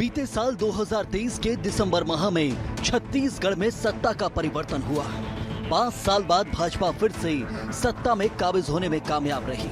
बीते साल 2023 के दिसंबर माह में छत्तीसगढ़ में सत्ता का परिवर्तन हुआ। 5 साल बाद भाजपा फिर से सत्ता में काबिज होने में कामयाब रही,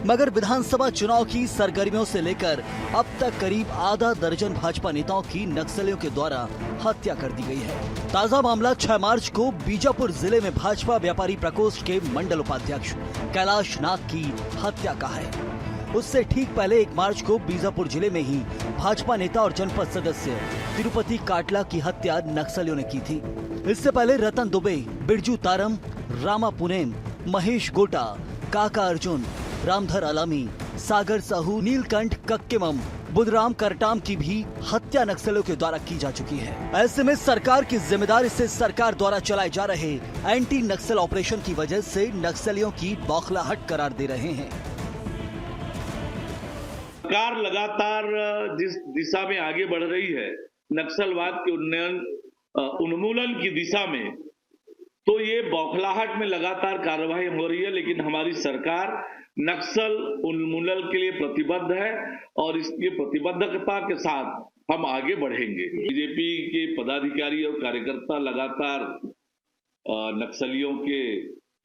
मगर विधानसभा चुनाव की सरगर्मियों से लेकर अब तक करीब आधा दर्जन भाजपा नेताओं की नक्सलियों के द्वारा हत्या कर दी गई है। ताजा मामला 6 मार्च को बीजापुर जिले में भाजपा व्यापारी प्रकोष्ठ के मंडल उपाध्यक्ष कैलाश नाग की हत्या का है। उससे ठीक पहले 1 मार्च को बीजापुर जिले में ही भाजपा नेता और जनपद सदस्य तिरुपति काटला की हत्या नक्सलियों ने की थी। इससे पहले रतन दुबे, बिरजू तारम, रामा पुनेम, महेश गोटा, काका अर्जुन, रामधर अलामी, सागर साहू, नीलकंठ कक्केमम, बुधराम करटाम की भी हत्या नक्सलियों के द्वारा की जा चुकी है। ऐसे में सरकार की जिम्मेदारी से सरकार द्वारा चलाए जा रहे एंटी नक्सल ऑपरेशन की वजह से नक्सलियों की बौखलाहट करार दे रहे हैं। सरकार लगातार जिस दिशा में आगे बढ़ रही है नक्सलवाद के उन्मूलन की दिशा में, तो ये बौखलाहट में लगातार कार्रवाई हो रही है, लेकिन हमारी सरकार नक्सल उन्मूलन के लिए प्रतिबद्ध है और इसकी प्रतिबद्धता के साथ हम आगे बढ़ेंगे। बीजेपी के पदाधिकारी और कार्यकर्ता लगातार नक्सलियों के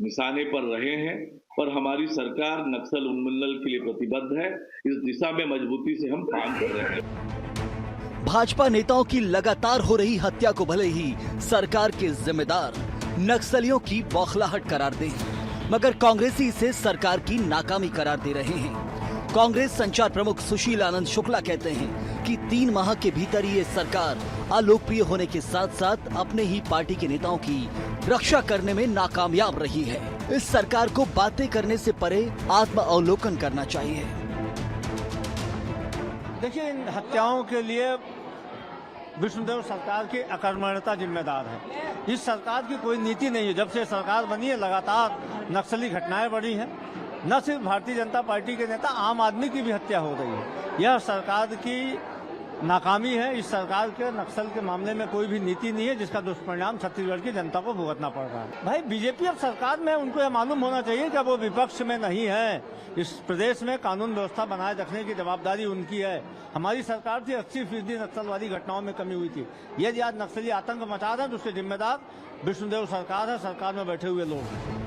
निशाने पर रहे हैं और हमारी सरकार नक्सल उन्मूलन के लिए प्रतिबद्ध है। इस दिशा में मजबूती से हम काम कर रहे हैं। भाजपा नेताओं की लगातार हो रही हत्या को भले ही सरकार के जिम्मेदार नक्सलियों की बौखलाहट करार दें, मगर कांग्रेसी इसे सरकार की नाकामी करार दे रहे हैं। कांग्रेस संचार प्रमुख सुशील आनंद शुक्ला कहते हैं कि 3 माह के भीतर ये सरकार अलोकप्रिय होने के साथ साथ अपने ही पार्टी के नेताओं की रक्षा करने में नाकामयाब रही है। इस सरकार को बातें करने से परे आत्म अवलोकन करना चाहिए। देखिए, इन हत्याओं के लिए विष्णुदेव सरकार की अकर्मण्यता जिम्मेदार है। इस सरकार की कोई नीति नहीं है। जब से सरकार बनी है लगातार नक्सली घटनाएं बढ़ी हैं। न सिर्फ भारतीय जनता पार्टी के नेता, आम आदमी की भी हत्या हो रही है। यह सरकार की नाकामी है। इस सरकार के नक्सल के मामले में कोई भी नीति नहीं है, जिसका दुष्परिणाम छत्तीसगढ़ की जनता को भुगतना पड़ रहा है। भाई, बीजेपी और सरकार में उनको यह मालूम होना चाहिए कि वो विपक्ष में नहीं है। इस प्रदेश में कानून व्यवस्था बनाए रखने की जवाबदारी उनकी है। हमारी सरकार थी, 80% नक्सलवादी घटनाओं में कमी हुई थी। यदि आज नक्सली आतंक मचा रहे हैं तो उसके जिम्मेदार विष्णुदेव सरकार है, सरकार में बैठे हुए लोग हैं।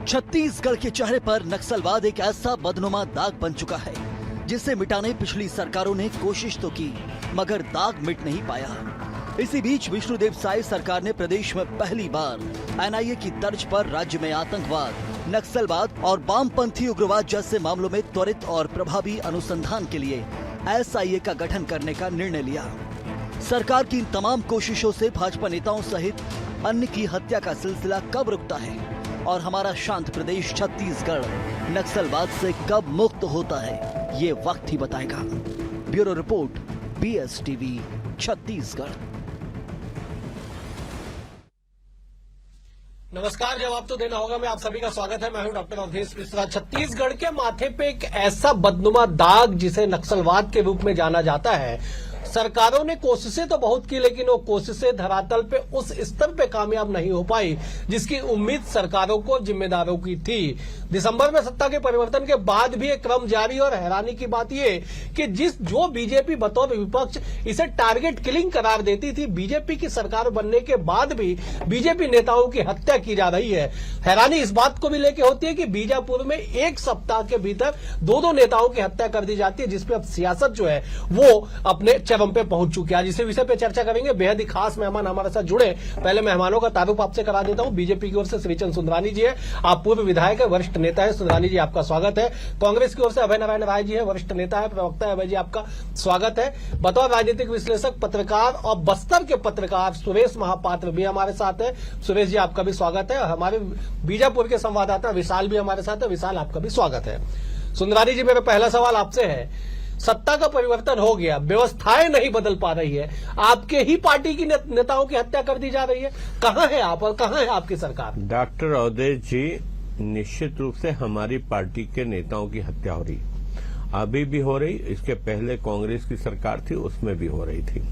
छत्तीसगढ़ के चेहरे पर नक्सलवाद एक ऐसा बदनुमा दाग बन चुका है जिसे मिटाने पिछली सरकारों ने कोशिश तो की, मगर दाग मिट नहीं पाया। इसी बीच विष्णुदेव साय सरकार ने प्रदेश में पहली बार एनआईए की तर्ज पर राज्य में आतंकवाद, नक्सलवाद और वामपंथी उग्रवाद जैसे मामलों में त्वरित और प्रभावी अनुसंधान के लिए एसआईए का गठन करने का निर्णय लिया। सरकार की इन तमाम कोशिशों से भाजपा नेताओं सहित अन्य की हत्या का सिलसिला कब रुकता है और हमारा शांत प्रदेश छत्तीसगढ़ नक्सलवाद से कब मुक्त होता है, ये वक्त ही बताएगा। Bureau report, BSTV, Chhattisgarh. नमस्कार, जवाब तो देना होगा। मैं आप सभी का स्वागत है। मैं हूं डॉक्टर अवधेश मिश्रा। छत्तीसगढ़ के माथे पे एक ऐसा बदनुमा दाग जिसे नक्सलवाद के रूप में जाना जाता है, सरकारों ने कोशिशें तो बहुत की, लेकिन वो कोशिशें धरातल पे उस स्तर पे कामयाब नहीं हो पाई जिसकी उम्मीद सरकारों को, जिम्मेदारों की थी। दिसंबर में सत्ता के परिवर्तन के बाद भी एक क्रम जारी, और हैरानी की बात ये कि जो बीजेपी बतौर विपक्ष इसे टारगेट किलिंग करार देती थी, बीजेपी की सरकार बनने के बाद भी बीजेपी नेताओं की हत्या की जा रही है। हैरानी इस बात को भी लेकर होती है कि बीजापुर में 1 सप्ताह के भीतर 2 नेताओं की हत्या कर दी जाती है, जिसपे अब सियासत जो है वो अपने चरम पे पहुंच चुके हैं। आज इसी विषय पे चर्चा करेंगे। बेहद ही खास मेहमान हमारे साथ जुड़े। पहले मेहमानों का तारुफ आपसे करा देता हूं। बीजेपी की ओर से श्रीचंद सुंदरानी जी है, आप पूर्व विधायक है, वरिष्ठ नेता है। सुंदरानी जी, आपका स्वागत है। कांग्रेस की ओर से अभय नारायण राय जी है, वरिष्ठ नेता है, प्रवक्ता है। अभय जी, आपका स्वागत है। बतौर राजनीतिक विश्लेषक, पत्रकार और बस्तर के पत्रकार सुरेश महापात्र भी हमारे साथ है। सुरेश जी, आपका भी स्वागत है। हमारे बीजापुर के संवाददाता विशाल भी हमारे साथ है। विशाल, आपका भी स्वागत है। सुंदरानी जी, मेरा पहला सवाल आपसे है, सत्ता का परिवर्तन हो गया, व्यवस्थाएं नहीं बदल पा रही है, आपके ही पार्टी की नेताओं की हत्या कर दी जा रही है, कहां है आप और कहां है आपकी सरकार? डॉक्टर अवधेश जी, निश्चित रूप से हमारी पार्टी के नेताओं की हत्या हो रही, अभी भी हो रही, इसके पहले कांग्रेस की सरकार थी उसमें भी हो रही थी।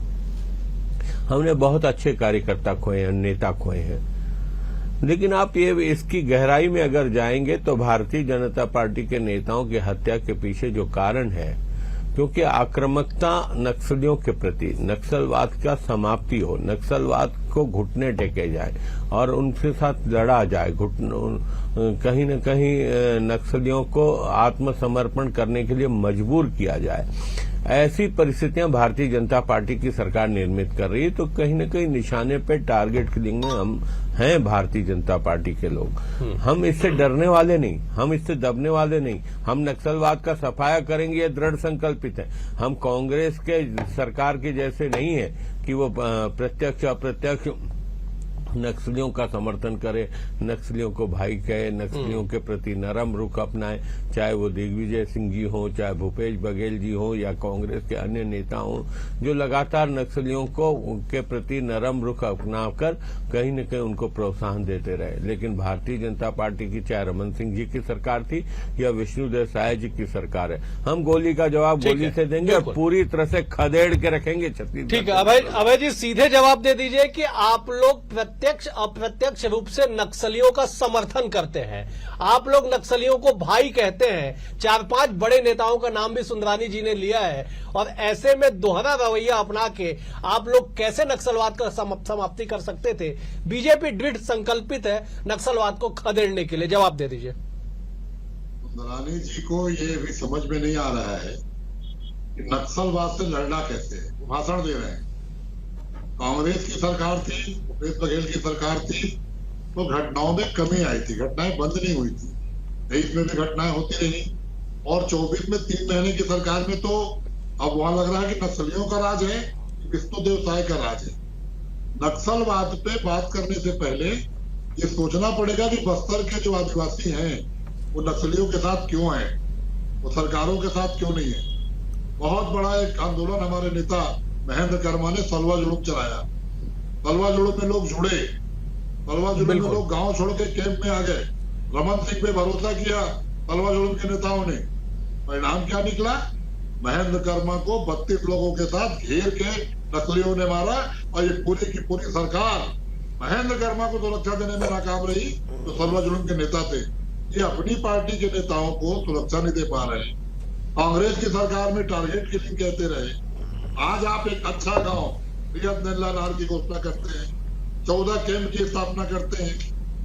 हमने बहुत अच्छे कार्यकर्ता खोए हैं, नेता खोए हैं, लेकिन आप ये इसकी गहराई में अगर जाएंगे तो भारतीय जनता पार्टी के नेताओं की हत्या के पीछे जो कारण है क्योंकि आक्रामकता नक्सलियों के प्रति, नक्सलवाद का समाप्ति हो, नक्सलवाद को घुटने टेके जाए और उनके साथ लड़ा जाए, कहीं न कहीं नक्सलियों को आत्मसमर्पण करने के लिए मजबूर किया जाए। ऐसी परिस्थितियां भारतीय जनता पार्टी की सरकार निर्मित कर रही है, तो कहीं न कहीं निशाने पे टारगेट किलिंग में हम हैं भारतीय जनता पार्टी के लोग। हम इससे डरने वाले नहीं, हम इससे दबने वाले नहीं। हम नक्सलवाद का सफाया करेंगे, ये दृढ़ संकल्पित है। हम कांग्रेस के सरकार के जैसे नहीं है कि वो प्रत्यक्ष अप्रत्यक्ष नक्सलियों का समर्थन करे, नक्सलियों को भाई कहे, नक्सलियों के प्रति नरम रुख अपनाए, चाहे वो दिग्विजय सिंह जी हो, चाहे भूपेश बघेल जी हो या कांग्रेस के अन्य नेता हो, जो लगातार नक्सलियों को उनके प्रति नरम रुख अपनाकर कहीं न कहीं उनको प्रोत्साहन देते रहे। लेकिन भारतीय जनता पार्टी की चाहे रमन सिंह जी की सरकार थी या विष्णुदेव साय जी की सरकार है, हम गोली का जवाब गोली से देंगे और पूरी तरह से खदेड़ के रखेंगे छत्तीसगढ़। ठीक है अभय जी, सीधे जवाब दे दीजिए कि आप लोग प्रत्यक्ष अप्रत्यक्ष रूप से नक्सलियों का समर्थन करते हैं, आप लोग नक्सलियों को भाई कहते हैं, 4-5 बड़े नेताओं का नाम भी सुंदरानी जी ने लिया है, और ऐसे में दोहरा रवैया अपना के आप लोग कैसे नक्सलवाद का समाप्ति कर सकते थे? बीजेपी दृढ़ संकल्पित है नक्सलवाद को खदेड़ने के लिए, जवाब दे दीजिए। सुंदरानी जी को ये भी समझ में नहीं आ रहा है कि नक्सलवाद से लड़ना कैसे है। भाषण दे रहे हैं, कांग्रेस की सरकार थी, भूपेश बघेल की सरकार थी, तो घटनाओं में कमी आई थी, घटनाएं बंद नहीं हुई थी। 23 में भी घटनाएं होती रही और 24 में 3 महीने की सरकार में तो अब वहां लग रहा है कि नक्सलियों का राज है, विष्णुदेव साय का राज है। नक्सलवाद पे बात करने से पहले ये सोचना पड़ेगा कि बस्तर के जो आदिवासी हैं वो नक्सलियों के साथ क्यों हैं, वो सरकारों के साथ क्यों नहीं है। बहुत बड़ा एक आंदोलन हमारे नेता महेंद्र कर्मा ने सलवा जुड़ूप चलाया, सलवा जुड़ूप में लोग जुड़े, सलवा जुड़ूप में लोग गांव छोड़ के कैंप में आ गए, रमन सिंह पे भरोसा किया सलवा जुड़ूप के नेताओं ने। परिणाम क्या निकला? महेंद्र कर्मा को 32 लोगों के साथ घेर के नक्सलियों ने मारा और ये पूरी की पूरी सरकार महेंद्र कर्मा को सुरक्षा देने में नाकाम रही। तो सलवा जुड़ूप के नेता थे, ये अपनी पार्टी के नेताओं को सुरक्षा नहीं दे पा रहे। कांग्रेस की सरकार में टारगेट किलिंग कहते रहे। आज आप एक अच्छा गांव रियाद नल्ला नार की घोषणा करते हैं, 14 कैंप की स्थापना करते हैं।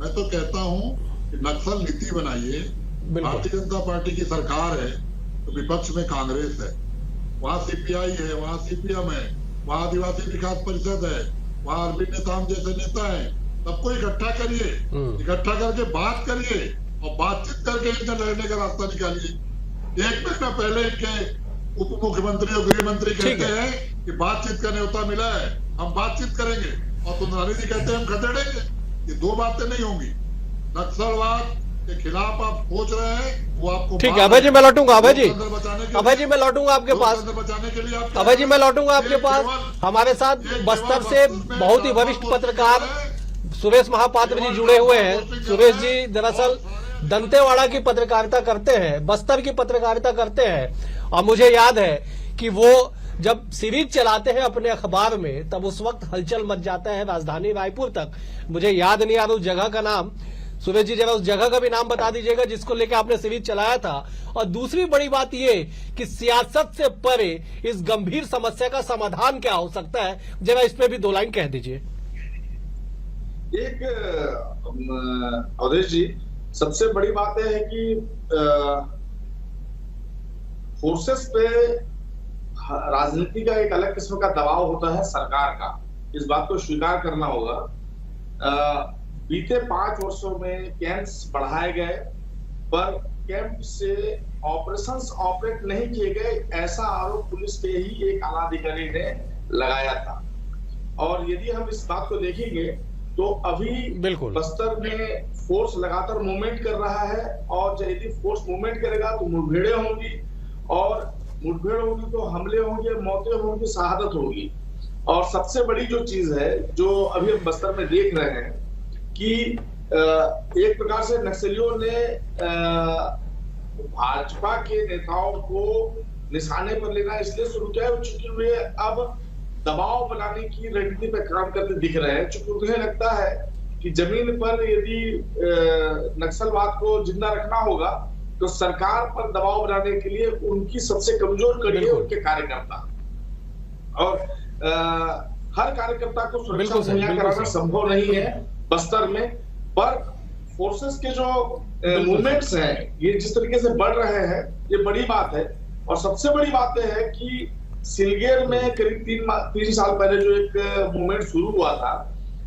मैं तो कहता हूं कि नक्सल नीति बनाइए। भारतीय जनता पार्टी की सरकार है तो विपक्ष में कांग्रेस है, वहां सीपीआई है, वहां सीपीएम है, वहां आदिवासी विकास परिषद है, वहां अरविंद नेताम जैसे नेता है। सबको इकट्ठा करिए, इकट्ठा करके बात करिए और बातचीत करके इनसे लड़ने का रास्ता निकालिए। 1 महीना पहले इनके उप मुख्यमंत्री और गृह मंत्री कहते हैं कि बातचीत का न्योता मिला है, हम बातचीत करेंगे, और सुंदरानी जी कहते हैं हम खदेड़ेंगे। ये दो बातें नहीं होंगी। नक्सलवाद के खिलाफ आप सोच रहे हैं, वो आपको ठीक है। अभय जी मैं लौटूंगा, अभय जी मैं लौटूंगा आपके पास, बचाने के लिए अभय जी मैं लौटूंगा आपके पास। हमारे साथ बस्तर से बहुत ही वरिष्ठ पत्रकार सुरेश महापात्र जी जुड़े हुए हैं। सुरेश जी दरअसल दंतेवाड़ा की पत्रकारिता करते हैं, बस्तर की पत्रकारिता करते हैं, और मुझे याद है कि वो जब सीरीज चलाते हैं अपने अखबार में तब उस वक्त हलचल मच जाता है राजधानी रायपुर तक। मुझे याद नहीं आ रहा उस जगह का नाम, सुरेश जी जरा उस जगह का भी नाम बता दीजिएगा जिसको लेकर आपने सीरीज चलाया था। और दूसरी बड़ी बात ये कि सियासत से परे इस गंभीर समस्या का समाधान क्या हो सकता है, जरा इस पे भी 2 लाइन कह दीजिए। एक अवधेश जी, सबसे बड़ी बात है कि फोर्सेस पे राजनीति का एक अलग किस्म का दबाव होता है सरकार का, इस बात को स्वीकार करना होगा। बीते 5 वर्षों में कैंप्स बढ़ाए गए, पर कैंप से ऑपरेशंस ऑपरेट नहीं किए गए, ऐसा आरोप पुलिस के ही एक आला अधिकारी ने लगाया था। और यदि हम इस बात को देखेंगे तो अभी बिल्कुल बस्तर में फोर्स लगातार मूवमेंट कर रहा है, और यदि फोर्स मूवमेंट करेगा तो मुठभेड़ें होंगी, और मुठभेड़ होगी तो हमले होंगे, मौतें होंगी, शहादत होगी। और सबसे बड़ी जो चीज है जो अभी हम बस्तर में देख रहे हैं कि एक प्रकार से नक्सलियों ने भाजपा के नेताओं को निशाने पर लेना इसलिए शुरू किया है चूंकि वे अब दबाव बनाने की रणनीति पर काम करते दिख रहे हैं। चूंकि उन्हें लगता है कि जमीन पर यदि नक्सलवाद को जिंदा रखना होगा तो सरकार पर दबाव बनाने के लिए उनकी सबसे कमजोर कड़ी है बिल्कुल। उनके कार्यकर्ता। और हर कार्यकर्ता को सुरक्षा बिल्कुल सही, मुहैया बिल्कुल कराना सही। संभव नहीं है बस्तर में, पर फोर्सेस के जो मूवमेंट्स हैं ये जिस तरीके से बढ़ रहे हैं ये बड़ी बात है। और सबसे बड़ी बात यह है कि सिलगेर में करीब 3 साल पहले जो एक मूवमेंट शुरू हुआ था,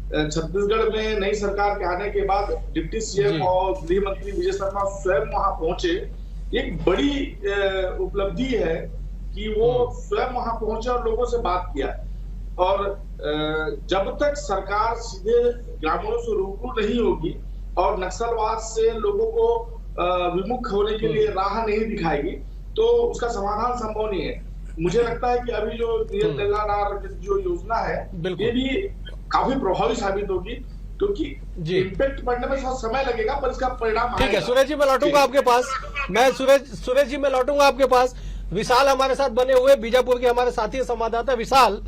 छत्तीसगढ़ में नई सरकार के आने के बाद डिप्टी सीएम और गृह मंत्री विजय शर्मा स्वयं वहां पहुंचे। एक बड़ी उपलब्धि है कि वो स्वयं वहां पहुंचे और लोगों से बात किया। और जब तक सरकार सीधे ग्रामीणों से रूबरू नहीं होगी और नक्सलवाद से लोगों को विमुख होने के लिए राह नहीं दिखाएगी तो उसका समाधान संभव नहीं है। मुझे लगता है कि अभी जो तेलंगाना जो योजना है ये भी काफी प्रभावी साबित होगी, क्योंकि इम्पैक्ट पड़ने में थोड़ा समय लगेगा पर इसका परिणाम ठीक है सूरज जी, मैं लौटूंगा आपके पास। मैं सूरज जी मैं लौटूंगा आपके पास। विशाल हमारे साथ बने हुए बीजापुर के हमारे साथी संवाददाता। विशाल,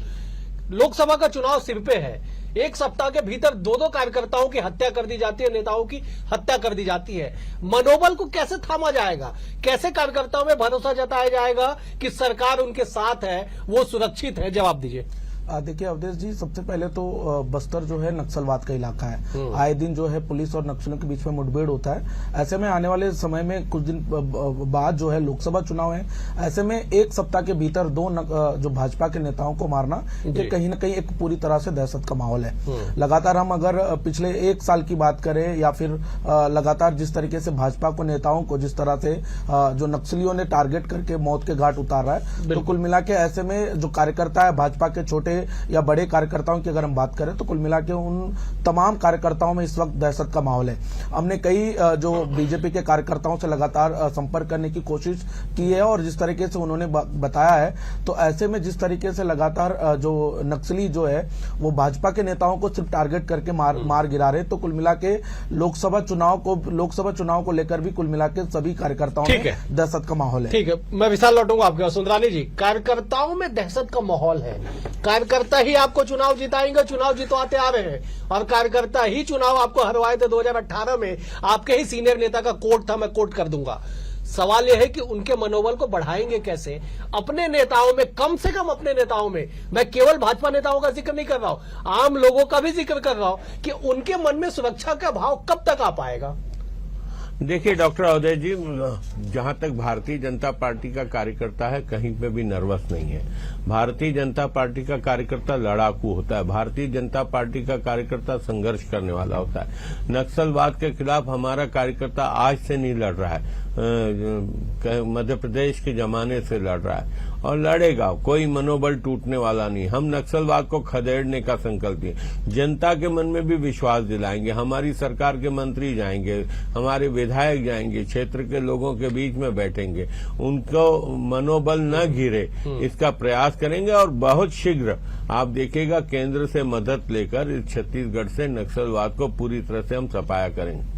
लोकसभा का चुनाव सिर पे है, एक सप्ताह के भीतर 2 कार्यकर्ताओं की हत्या कर दी जाती है, नेताओं की हत्या कर दी जाती है। मनोबल को कैसे थामा जाएगा? कैसे कार्यकर्ताओं में भरोसा जताया जाएगा कि सरकार उनके साथ है, वो सुरक्षित है? जवाब दीजिए। देखिए अवधेश जी, सबसे पहले तो बस्तर जो है नक्सलवाद का इलाका है। आए दिन जो है पुलिस और नक्सलियों के बीच में मुठभेड़ होता है। ऐसे में आने वाले समय में कुछ दिन बाद जो है लोकसभा चुनाव है। ऐसे में एक सप्ताह के भीतर 2 जो भाजपा के नेताओं को मारना, ये कहीं न कहीं एक पूरी तरह से दहशत का माहौल है। लगातार हम अगर पिछले 1 साल की बात करें या फिर लगातार जिस तरीके से भाजपा को नेताओं को जिस तरह से जो नक्सलियों ने टारगेट करके मौत के घाट उतार रहा है, तो कुल मिला के ऐसे में जो कार्यकर्ता है भाजपा के छोटे या बड़े कार्यकर्ताओं की अगर हम बात करें तो कुल मिला के उन तमाम कार्यकर्ताओं में इस वक्त दहशत का माहौल है। हमने कई जो बीजेपी के कार्यकर्ताओं से लगातार संपर्क करने की कोशिश की है और जिस तरीके से उन्होंने बताया है, तो ऐसे में जिस तरीके से लगातार जो नक्सली जो है वो भाजपा के नेताओं को सिर्फ टारगेट करके मार गिरा रहे, तो कुल मिला के लोकसभा चुनाव को लेकर भी कुल मिला के सभी कार्यकर्ताओं में दहशत का माहौल है। ठीक है, मैं विशाल लौटूंगा आपके पास। सुंदरानी जी, कार्यकर्ताओं में दहशत का माहौल है, कार्यकर्ता ही आपको चुनाव जिताएंगे, चुनाव जितवाते आ रहे हैं, और कार्यकर्ता ही चुनाव आपको हरवाए थे 2018 में। आपके ही सीनियर नेता का कोट था, मैं कोट कर दूंगा। सवाल यह है कि उनके मनोबल को बढ़ाएंगे कैसे? अपने नेताओं में, कम से कम अपने नेताओं में, मैं केवल भाजपा नेताओं का जिक्र नहीं कर रहा हूं, आम लोगों का भी जिक्र कर रहा हूं कि उनके मन में सुरक्षा का भाव कब तक आ पाएगा? देखिए डॉक्टर अवधेश जी, जहां तक भारतीय जनता पार्टी का कार्यकर्ता है कहीं पे भी नर्वस नहीं है। भारतीय जनता पार्टी का कार्यकर्ता लड़ाकू होता है, भारतीय जनता पार्टी का कार्यकर्ता संघर्ष करने वाला होता है। नक्सलवाद के खिलाफ हमारा कार्यकर्ता आज से नहीं लड़ रहा है, मध्य प्रदेश के जमाने से लड़ रहा है और लड़ेगा। कोई मनोबल टूटने वाला नहीं। हम नक्सलवाद को खदेड़ने का संकल्प लिए, जनता के मन में भी विश्वास दिलाएंगे। हमारी सरकार के मंत्री जाएंगे, हमारे विधायक जाएंगे, क्षेत्र के लोगों के बीच में बैठेंगे, उनको मनोबल न गिरे इसका प्रयास करेंगे और बहुत शीघ्र आप देखिएगा केंद्र से मदद लेकर इस छत्तीसगढ़ से नक्सलवाद को पूरी तरह से हम सफाया करेंगे।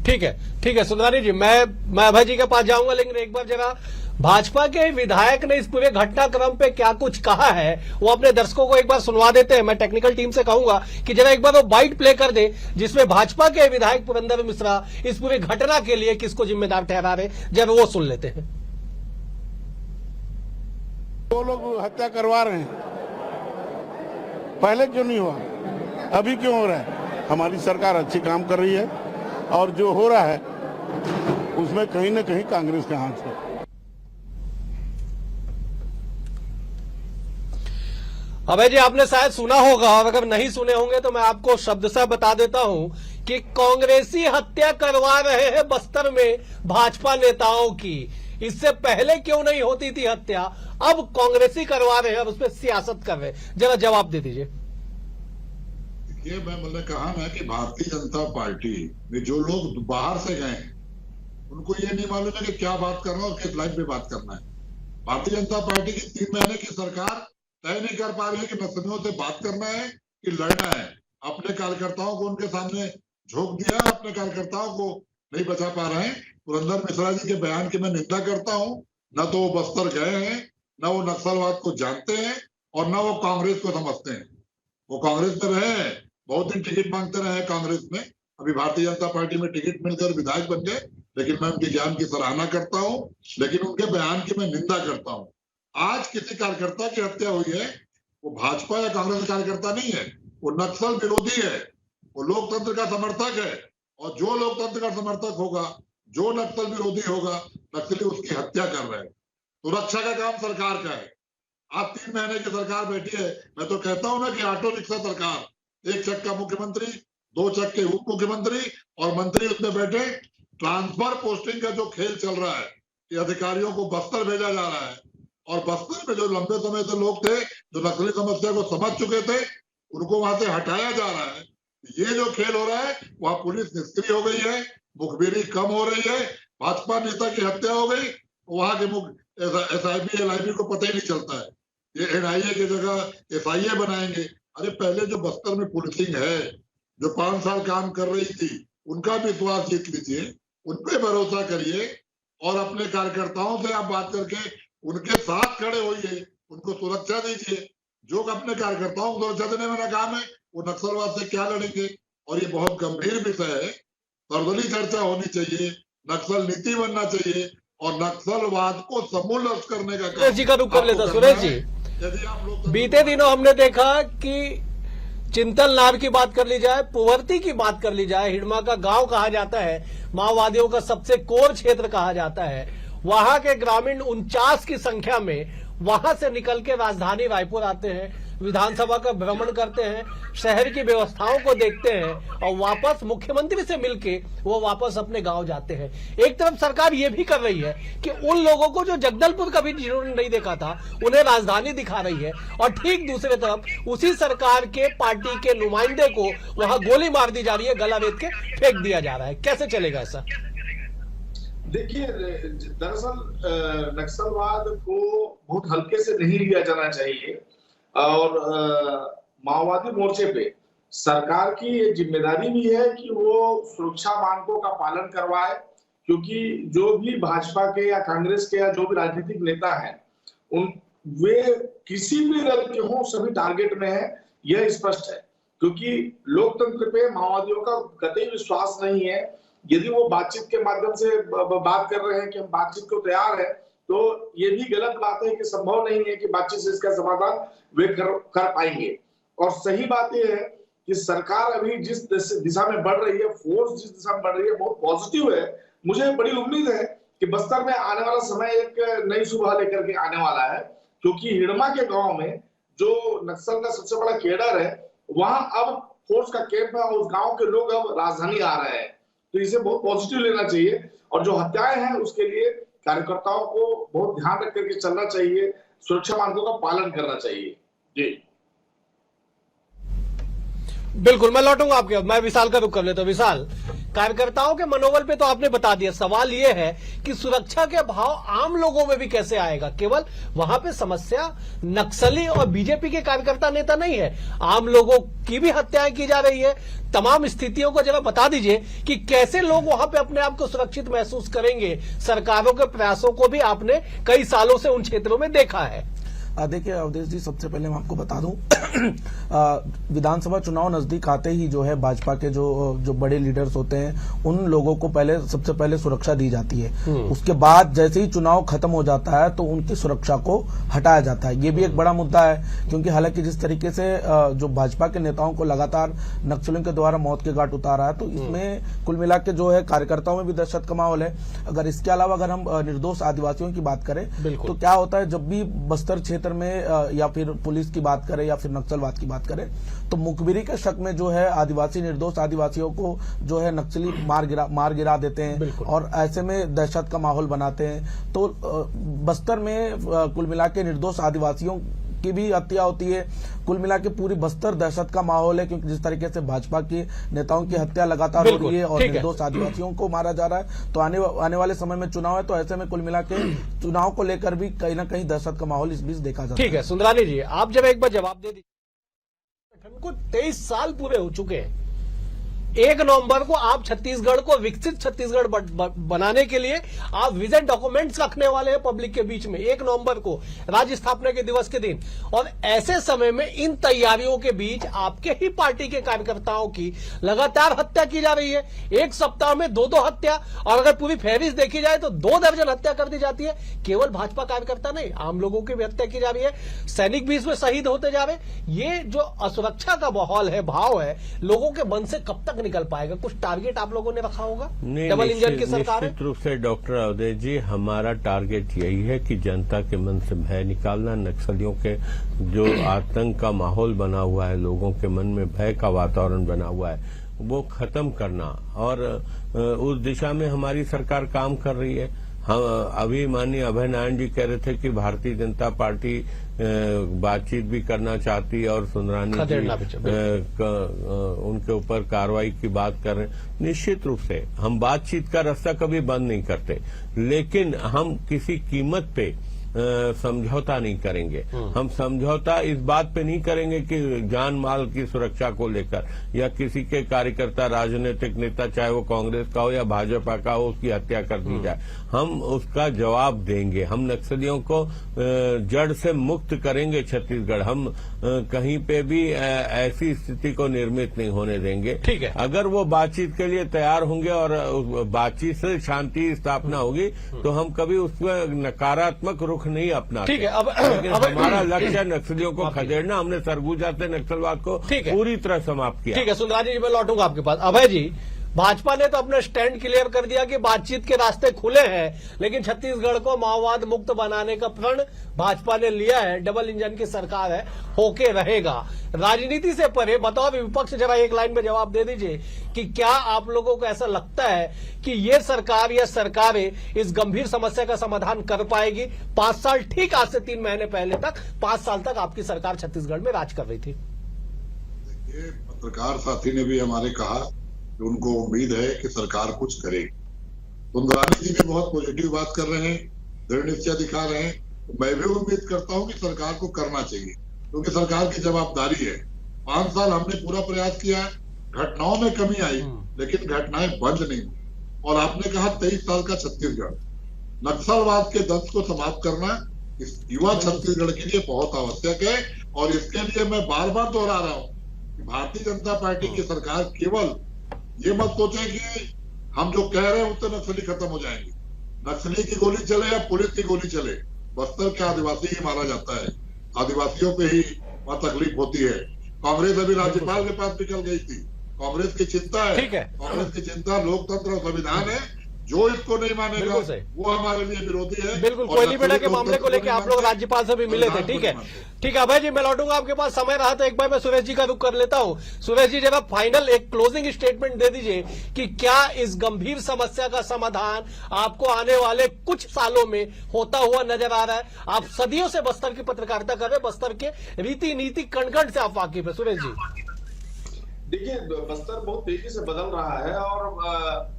ठीक है सुंदरानी जी, मैं अभय जी के पास जाऊंगा, लेकिन एक बार जरा भाजपा के विधायक ने इस पूरे घटनाक्रम पे क्या कुछ कहा है वो अपने दर्शकों को एक बार सुनवा देते हैं। मैं टेक्निकल टीम से कहूंगा कि जरा एक बार वो बाइट प्ले कर दे जिसमें भाजपा के विधायक पुरंदर मिश्रा इस पूरे घटना के लिए किसको जिम्मेदार ठहरा रहे, जरा वो सुन लेते हैं। वो लोग हत्या करवा रहे हैं, पहले क्यों नहीं हुआ, अभी क्यों हो रहा है? हमारी सरकार अच्छी काम कर रही है और जो हो रहा है उसमें कहीं ना कहीं कांग्रेस का हाथ है। अभय जी, आपने शायद सुना होगा और अगर नहीं सुने होंगे तो मैं आपको शब्दशः बता देता हूं कि कांग्रेसी हत्या करवा रहे हैं बस्तर में भाजपा नेताओं की। इससे पहले क्यों नहीं होती थी हत्या, अब कांग्रेसी करवा रहे हैं, अब उसमें सियासत कर रहे हैं। जरा जवाब दे दीजिए। ये मैंने कहा ना कि भारतीय जनता पार्टी में जो लोग बाहर से गए हैं उनको ये नहीं मालूम है कि क्या बात करना है और किस लाइन पे बात करना है। भारतीय जनता पार्टी की 3 महीने की सरकार तय नहीं कर पा रही है कि नक्सलियों से बात करना है कि लड़ना है। अपने कार्यकर्ताओं को उनके सामने झोंक दिया, अपने कार्यकर्ताओं को नहीं बचा पा रहे हैं। पुरंदर मिश्रा जी के बयान की मैं निंदा करता हूँ। न तो वो बस्तर गए हैं, न वो नक्सलवाद को जानते हैं और न वो कांग्रेस को समझते हैं। वो कांग्रेस में रहे हैं, बहुत दिन टिकट मांगते रहे कांग्रेस में, अभी भारतीय जनता पार्टी में टिकट मिलकर विधायक बन गए, लेकिन मैं उनके ज्ञान की सराहना करता हूं, लेकिन उनके बयान की मैं निंदा करता हूं। आज किसी कार्यकर्ता की हत्या हुई है, वो भाजपा या कांग्रेस कार्यकर्ता नहीं है, वो नक्सल विरोधी है, वो लोकतंत्र का समर्थक है। और जो लोकतंत्र का समर्थक होगा, जो नक्सल विरोधी होगा, नक्सली उसकी हत्या कर रहे हैं। सुरक्षा का काम सरकार का है। आज 3 महीने की सरकार बैठी है। मैं तो कहता हूं ना कि ऑटो रिक्शा सरकार, 1 चक्का मुख्यमंत्री, 2 चक्के उप मुख्यमंत्री और मंत्री उसमें बैठे। ट्रांसफर पोस्टिंग का जो खेल चल रहा है कि अधिकारियों को बस्तर भेजा जा रहा है, और बस्तर में जो लंबे समय से लोग थे, जो नक्सली समस्या को समझ चुके थे, उनको वहां से हटाया जा रहा है। ये जो खेल हो रहा है, वहां पुलिस निष्क्रिय हो गई है, मुखबिरी कम हो रही है, भाजपा नेता की हत्या हो गई, वहां के SIB LIB को पता ही नहीं चलता है। ये NIA की जगह SIA बनाएंगे। अरे पहले जो बस्तर में पुलिसिंग है, जो 5 साल काम कर रही थी, उनका विश्वास जीत लीजिए, उन पे भरोसा करिए और अपने कार्यकर्ताओं से आप बात करके उनके साथ खड़े होइए, उनको सुरक्षा दीजिए। जो अपने कार्यकर्ताओं को सुरक्षा देने में नाकाम है, वो नक्सलवाद से क्या लड़ेंगे? और ये बहुत गंभीर विषय है, सर्वदलीय चर्चा होनी चाहिए, नक्सल नीति बनना चाहिए और नक्सलवाद को समूल नष्ट करने का सुरेश जी का रुख कर लेता। सुरेश जी, यदि आप लोग बीते दिनों हमने देखा कि चिंतलनार की बात कर ली जाए, पुवर्ती की बात कर ली जाए, हिडमा का गांव कहा जाता है, माओवादियों का सबसे कोर क्षेत्र कहा जाता है, वहां के ग्रामीण 49 की संख्या में वहां से निकल के राजधानी रायपुर आते हैं, विधानसभा का भ्रमण करते हैं, शहर की व्यवस्थाओं को देखते हैं और वापस मुख्यमंत्री से मिलके वो वापस अपने गांव जाते हैं। एक तरफ सरकार ये भी कर रही है कि उन लोगों को जो जगदलपुर कभी जिन्होंने नहीं देखा था, उन्हें राजधानी दिखा रही है, और ठीक दूसरी तरफ उसी सरकार के पार्टी के नुमाइंदे को वहां गोली मार दी जा रही है, गला रेत के फेंक दिया जा रहा है। कैसे चलेगा ऐसा? देखिए, दरअसल नक्सलवाद को बहुत हल्के से नहीं लिया जाना चाहिए और माओवादी मोर्चे पे सरकार की ये जिम्मेदारी भी है कि वो सुरक्षा मानकों का पालन करवाए, क्योंकि जो भी भाजपा के या कांग्रेस के या जो भी राजनीतिक नेता हैं, वे किसी भी दल के हों, सभी टारगेट में है, यह स्पष्ट है। क्योंकि लोकतंत्र पे माओवादियों का कतई विश्वास नहीं है। यदि वो बातचीत के माध्यम से बात कर रहे हैं कि हम बातचीत को तैयार है, तो ये भी गलत बात है कि संभव नहीं है कि बातचीत से इसका समाधान वे कर पाएंगे। और सही बात यह है कि सरकार अभी जिस दिशा में बढ़ रही है, फोर्स जिस दिशा में बढ़ रही है, बहुत पॉजिटिव है। मुझे बड़ी उम्मीद है कि बस्तर में आने वाला समय एक नई सुबह लेकर के आने वाला है, क्योंकि हिडमा के गांव में जो नक्सल का सबसे बड़ा केडर है, वहां अब फोर्स का कैंप है और उस गांव के लोग अब राजधानी आ रहे हैं। तो इसे बहुत पॉजिटिव लेना चाहिए और जो हत्याएं हैं उसके लिए कार्यकर्ताओं को बहुत ध्यान रख करके चलना चाहिए, सुरक्षा मानकों का पालन करना चाहिए। जी बिल्कुल, मैं लौटूंगा आपके, मैं विशाल का रुख कर लेता हूं। विशाल, कार्यकर्ताओं के मनोबल पे तो आपने बता दिया, सवाल ये है कि सुरक्षा के भाव आम लोगों में भी कैसे आएगा? केवल वहां पे समस्या नक्सली और बीजेपी के कार्यकर्ता नेता नहीं है, आम लोगों की भी हत्याएं की जा रही है। तमाम स्थितियों को जरा बता दीजिए कि कैसे लोग वहां पे अपने आप को सुरक्षित महसूस करेंगे। सरकारों के प्रयासों को भी आपने कई सालों से उन क्षेत्रों में देखा है। देखिए अवधेश जी, सबसे पहले मैं आपको बता दूं विधानसभा चुनाव नजदीक आते ही जो है भाजपा के जो बड़े लीडर्स होते हैं, उन लोगों को सबसे पहले सुरक्षा दी जाती है। उसके बाद जैसे ही चुनाव खत्म हो जाता है तो उनकी सुरक्षा को हटाया जाता है। ये भी एक बड़ा मुद्दा है, क्योंकि हालांकि जिस तरीके से जो भाजपा के नेताओं को लगातार नक्सलियों के द्वारा मौत के घाट उतारा है, तो इसमें कुल मिला के जो है कार्यकर्ताओं में भी दहशत का माहौल है। अगर इसके अलावा अगर हम निर्दोष आदिवासियों की बात करें तो क्या होता है, जब भी बस्तर क्षेत्र में या फिर पुलिस की बात करें या फिर नक्सलवाद की बात करें, तो मुखबिरी के शक में जो है आदिवासी, निर्दोष आदिवासियों को जो है नक्सली मार गिरा देते हैं और ऐसे में दहशत का माहौल बनाते हैं। तो बस्तर में कुल मिला के निर्दोष आदिवासियों की भी हत्या होती है। कुल मिला के पूरी बस्तर दहशत का माहौल है, क्योंकि जिस तरीके से भाजपा की नेताओं की हत्या लगातार हो रही है और निर्दोष आदिवासियों को मारा जा रहा है, तो आने वाले समय में चुनाव है, तो ऐसे में कुल मिला के चुनाव को लेकर भी कहीं ना कहीं दहशत का माहौल इस बीच देखा जाता है। ठीक है सुंदरानी जी, आप जब एक बार जवाब दे दीजिए, को 23 साल पूरे हो चुके हैं, 1 नवंबर को आप छत्तीसगढ़ को विकसित छत्तीसगढ़ बनाने के लिए आप विजन डॉक्यूमेंट्स रखने वाले हैं पब्लिक के बीच में 1 नवंबर को राज्य स्थापना के दिवस के दिन। और ऐसे समय में इन तैयारियों के बीच आपके ही पार्टी के कार्यकर्ताओं की लगातार हत्या की जा रही है। एक सप्ताह में 2-2 हत्या, और अगर पूरी फहरिस्त देखी जाए तो 2 दर्जन हत्या कर दी जाती है। केवल भाजपा कार्यकर्ता नहीं, आम लोगों की भी हत्या की जा रही है, सैनिक भी इसमें शहीद होते जा रहे। ये जो असुरक्षा का माहौल है, भाव है, लोगों के मन से कब तक निकल पाएगा? कुछ टारगेट आप लोगों ने रखा होगा? डबल इंजन की सरकार है। निश्चित रूप से डॉक्टर अवधेश जी, हमारा टारगेट यही है कि जनता के मन से भय निकालना, नक्सलियों के जो आतंक का माहौल बना हुआ है, लोगों के मन में भय का वातावरण बना हुआ है, वो खत्म करना। और उस दिशा में हमारी सरकार काम कर रही है। हम अभी माननीय अभय नारायण जी कह रहे थे कि भारतीय जनता पार्टी बातचीत भी करना चाहती है और सुंदरानी जी उनके ऊपर कार्रवाई की बात कर रहे हैं। निश्चित रूप से हम बातचीत का रास्ता कभी बंद नहीं करते, लेकिन हम किसी कीमत पे समझौता नहीं करेंगे। हम समझौता इस बात पे नहीं करेंगे कि जान माल की सुरक्षा को लेकर या किसी के कार्यकर्ता, राजनीतिक नेता, चाहे वो कांग्रेस का हो या भाजपा का हो, उसकी हत्या कर दी जाए। हम उसका जवाब देंगे। हम नक्सलियों को जड़ से मुक्त करेंगे छत्तीसगढ़। हम कहीं पे भी ऐसी स्थिति को निर्मित नहीं होने देंगे। ठीक है। अगर वो बातचीत के लिए तैयार होंगे और बातचीत से शांति स्थापना होगी तो हम कभी उसको नकारात्मक रुख नहीं अपना। ठीक है। अब हमारा लक्ष्य नक्सलियों को खदेड़ना। हमने सरगुजा से नक्सलवाद को पूरी तरह समाप्त किया। ठीक है सुंदरानी जी, मैं लौटूंगा आपके पास। अभय जी, भाजपा ने तो अपना स्टैंड क्लियर कर दिया कि बातचीत के रास्ते खुले हैं, लेकिन छत्तीसगढ़ को माओवाद मुक्त बनाने का प्रण भाजपा ने लिया है। डबल इंजन की सरकार है, होके रहेगा। राजनीति से परे बताओ, विपक्ष जरा एक लाइन में जवाब दे दीजिए कि क्या आप लोगों को ऐसा लगता है कि ये सरकार या सरकारें इस गंभीर समस्या का समाधान कर पाएगी? 5 साल, ठीक आज से 3 महीने पहले तक 5 साल तक आपकी सरकार छत्तीसगढ़ में राज कर रही थी। देखिए, पत्रकार साथी ने भी हमारे कहा कि उनको उम्मीद है कि सरकार कुछ करेगी। सुंदरानी जी भी बहुत पॉजिटिव बात कर रहे हैं, दृढ़ निश्चय दिखा रहे हैं। तो मैं भी उम्मीद करता हूं कि सरकार को करना चाहिए, क्योंकि सरकार की जवाबदारी है। 5 साल हमने पूरा प्रयास किया, घटनाओं में कमी आई, लेकिन घटनाएं बंद नहीं हुई। और आपने कहा 23 साल का छत्तीसगढ़, नक्सलवाद के दंश को समाप्त करना इस युवा छत्तीसगढ़ के लिए बहुत आवश्यक है। और इसके लिए मैं बार बार दोहरा रहा हूं कि भारतीय जनता पार्टी की सरकार केवल ये मत सोचे कि हम जो कह रहे हैं उससे नक्सली खत्म हो जाएंगे। नक्सली की गोली चले या पुलिस की गोली चले, बस्तर के आदिवासी ही मारा जाता है। आदिवासियों पे ही वहां तकलीफ होती है। कांग्रेस अभी राज्यपाल के पास निकल गई थी। कांग्रेस की चिंता है, कांग्रेस की चिंता लोकतंत्र और संविधान है। जो इसको नहीं मानेगा वो हमारे लिए विरोधी है। बिल्कुल, कोयली बेड़ा के मामले को लेकर आप लोग राज्यपाल से भी मिले थे। ठीक है, ठीक है अभय जी, मैं लौटूंगा आपके पास। समय रहा तो एक बार मैं सुरेश जी का रुख कर लेता हूं। सुरेश जी, जरा फाइनल एक क्लोजिंग स्टेटमेंट दे दीजिए कि क्या इस गंभीर समस्या का समाधान आपको आने वाले कुछ सालों में होता हुआ नजर आ रहा है? आप सदियों से बस्तर की पत्रकारिता कर रहे हैं, बस्तर के रीति नीति कण कण से आप वाकिफ है। सुरेश जी, देखिए, बस्तर बहुत तेजी से बदल रहा है और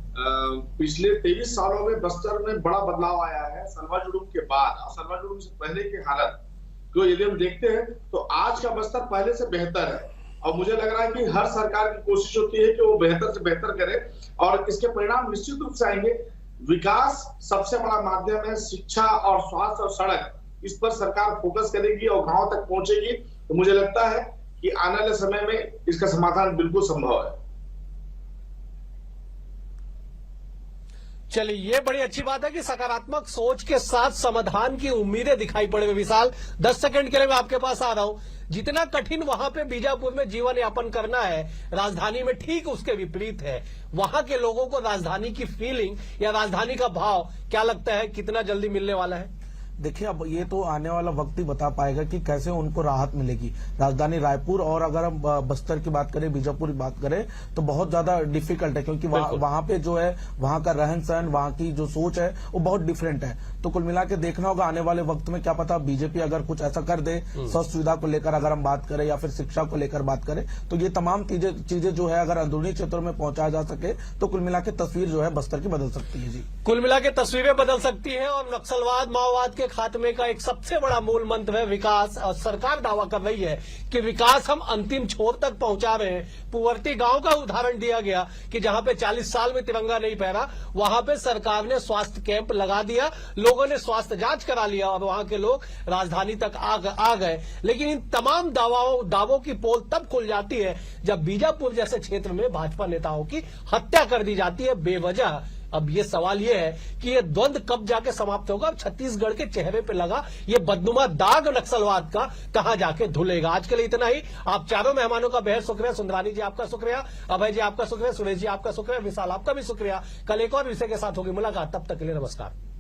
पिछले 23 सालों में बस्तर में बड़ा बदलाव आया है। सलवा जुडूम के बाद और सलवा जुडूम से पहले की हालत को यदि हम देखते हैं तो आज का बस्तर पहले से बेहतर है। और मुझे लग रहा है कि हर सरकार की कोशिश होती है कि वो बेहतर से बेहतर करे और इसके परिणाम निश्चित रूप से आएंगे। विकास सबसे बड़ा माध्यम है, शिक्षा और स्वास्थ्य और सड़क, इस पर सरकार फोकस करेगी और गांव तक पहुंचेगी। तो मुझे लगता है कि आने वाले समय में इसका समाधान बिल्कुल संभव है। चलिए, ये बड़ी अच्छी बात है कि सकारात्मक सोच के साथ समाधान की उम्मीदें दिखाई पड़े। विशाल, 10 सेकंड के लिए मैं आपके पास आ रहा हूं। जितना कठिन वहां पे बीजापुर में जीवन यापन करना है, राजधानी में ठीक उसके विपरीत है। वहां के लोगों को राजधानी की फीलिंग या राजधानी का भाव क्या लगता है, कितना जल्दी मिलने वाला है? देखिए, अब ये तो आने वाला वक्त ही बता पाएगा कि कैसे उनको राहत मिलेगी। राजधानी रायपुर और अगर हम बस्तर की बात करें, बीजापुर की बात करें तो बहुत ज्यादा डिफिकल्ट है, क्योंकि वहां पे जो है वहां का रहन सहन, वहां की जो सोच है वो बहुत डिफरेंट है। तो कुल मिला के देखना होगा आने वाले वक्त में, क्या पता बीजेपी अगर कुछ ऐसा कर दे, स्वास्थ्य सुविधा को लेकर अगर हम बात करें या फिर शिक्षा को लेकर बात करें, तो ये तमाम चीजें जो है अगर अंदरूनी क्षेत्रों में पहुंचाया जा सके तो कुल मिला के तस्वीर जो है बस्तर की बदल सकती है। जी, कुल मिला के तस्वीरें बदल सकती है और नक्सलवाद माओवाद के के खात्मे का एक सबसे बड़ा मूल मंत्र है विकास, और सरकार दावा कर रही है कि विकास हम अंतिम छोर तक पहुंचा रहे हैं। पुवर्ती गांव का उदाहरण दिया गया कि जहां पे 40 साल में तिरंगा नहीं फहरा, वहां पे सरकार ने स्वास्थ्य कैंप लगा दिया, लोगों ने स्वास्थ्य जांच करा लिया और वहां के लोग राजधानी तक आ गए। लेकिन इन तमाम दावों की पोल तब खुल जाती है जब बीजापुर जैसे क्षेत्र में भाजपा नेताओं की हत्या कर दी जाती है बेवजह। अब ये सवाल ये है कि ये द्वंद्व कब जाके समाप्त होगा, अब छत्तीसगढ़ के चेहरे पे लगा ये बदनुमा दाग नक्सलवाद का कहां जाके धुलेगा। आज के लिए इतना ही। आप चारों मेहमानों का बेहद शुक्रिया। सुंदरानी जी आपका शुक्रिया, अभय जी आपका शुक्रिया, सुरेश जी आपका शुक्रिया, विशाल आपका भी शुक्रिया। कल एक और विषय के साथ होगी मुलाकात, तब तक के लिए नमस्कार।